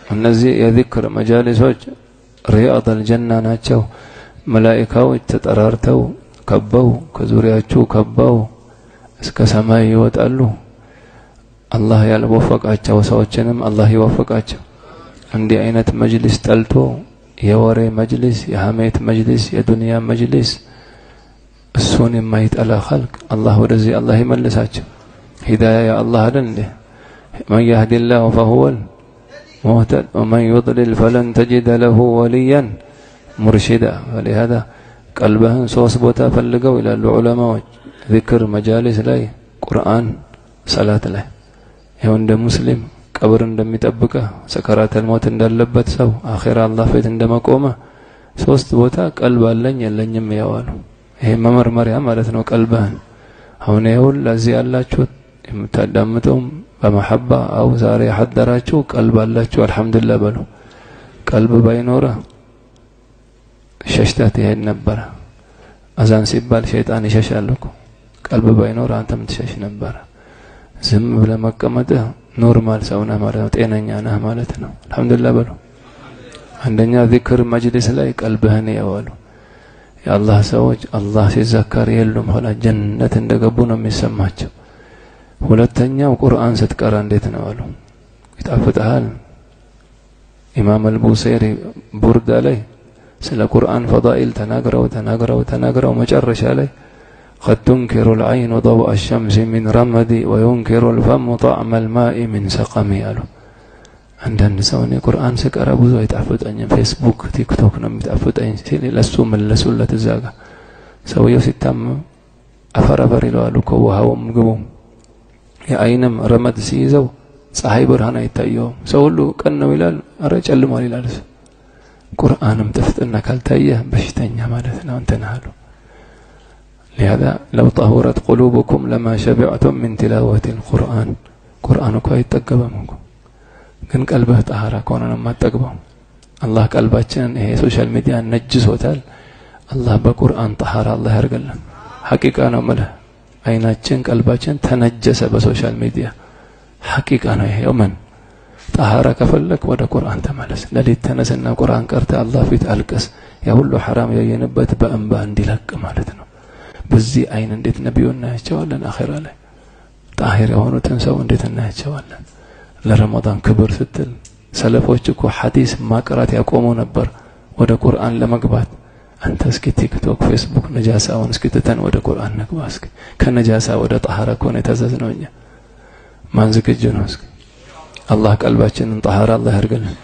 እነዚህ የዚክር መጃሊሶች ሪያድ አልጀና ናቸው። መላእክቶች ተጠራርተው ከበው ከዙሪያቸው ከበው እስከ ሰማይ ይወጣሉ። አላህ ያልወፈቃቸው ሰዎችንም አላህ ይወፍቃቸው። እንዲህ አይነት መጅሊስ ጠልቶ የወሬ መጅሊስ፣ የሐሜት መጅሊስ፣ የዱንያ መጅሊስ እሱን የማይጠላ ኸልቅ አላህ ወደዚህ አላህ ይመልሳቸው። ሂዳያ ያ አላህ አይደል እንዴ? من يهد الله فهو المهتد ومن يضلل فلن تجد له وليا مرشدا. ولهذا قلبهن ሶስት ቦታ ፈልገው ይላሉ ዑለማዎች ዚክር መጃሊስ ላይ፣ ቁርአን፣ ሰላት ላይ። ይሄው እንደ ሙስሊም ቀብር እንደሚጠብቀ ሰከራተል ሞት እንዳለበት ሰው አኺራ አላህ ፊት እንደመቆመ ሶስት ቦታ ቀልብ አለኝ የለኝም ያዋሉ። ይሄ መመርመሪያ ማለት ነው ቀልብህን። አሁን ይሁን ለዚህ ያላችሁ የምታዳምጡም በመሐባ አው ዛሬ ሐደራችሁ ቀልብ አላችሁ አልহামዱሊላህ በሉ። ቀልብ ባይኖር ሸሽታት ይሄድ ነበር። አዛን ሲባል ሸይጣን ይሸሻል እኮ። ቀልብ ባይኖር አንተም ትሸሽ ነበር። ዝም ብለህ መቀመጥ ኖርማል ሰው ነህ ማለት ነው፣ ጤነኛ ነህ ማለት ነው። አልহামዱሊላህ በሉ። አንደኛ ዚክር መጅሊስ ላይ ቀልብህን ያዋሉ። የአላህ ሰዎች አላህ ሲዘከር የሉም ሆላ ጀነት እንደገቡ ነው የሚሰማቸው። ሁለተኛው ቁርአን ስትቀራ እንዴት ነው አሉ ይጣፍጣል። ኢማም አልቡሰይሪ ቡርዳ ላይ ስለ ቁርአን ፈዳኢል ተናግረው መጨረሻ ላይ قد تنكر العين ضوء الشمس من رمدي وينكر الفم طعم الماء من سقمي አሉ። አንዳንድ ሰው ነው ቁርአን ስቀራ ብዙ አይጣፍጠኝም፣ ፌስቡክ ቲክቶክ ነው የሚጣፍጠኝ ሲል ለሱ መለሱለት። እዛጋ ሰውየው ሲታመም አፈራፈር ይለዋሉ ከውሃውም ምግቡም። የአይንም ረመድ ሲይዘው ፀሐይ ብርሃን አይታየውም። ሰው ሁሉ ቀን ነው ይላል፣ አረ ጨልሟል ይላል። ቁርአንም ጥፍጥና ካልታየ በሽተኛ ማለት ነው እንትን አሉ። لهذا لو طهرت قلوبكم لما شبعتم من تلاوة القرآن. قرآن እኮ አይጠገበም እኮ ግን ቀልብህ ጣሃራ ከሆነ ነው የማትጠግበው። አላህ ቀልባችንን ይሄ ሶሻል ሚዲያ ነጅሶታል። አላህ በቁርአን ጣሃራ አላህ ያርገልን። ሐቂቃ ነው ማለት አይናችን ቀልባችን ተነጀሰ በሶሻል ሚዲያ ሐቂቃ ነው ይሄ። ወመን ጣሃራ ከፈለክ ወደ ቁርአን ተመለስ። ለሊት ተነስና ቁርአን ቀርተ አላህ ፊት አልቀስ። ያ ሁሉ حرام ያየንበት በእንባ እንዲለቅ ማለት ነው። በዚህ አይን እንዴት ነብዩን እናያቸዋለን? አኺራ ላይ ጣሂር የሆኑትን ሰው እንዴት እናያቸዋለን? ለረመዳን ክብር ስትል ሰለፎች እኮ ሐዲስ ማቅራት ያቆሙ ነበር ወደ ቁርአን ለመግባት። አንተ እስኪ ቲክቶክ ፌስቡክ ነጃሳውን እስኪ ተተን ወደ ቁርአን ነግባ። እስኪ ከነጃሳ ወደ ጣሃራ ኮነ ተዘዝነውኛ ማን ዝግጁ ነው? እስኪ አላህ ቀልባችንን ጣሃራ አላህ ያርገልን።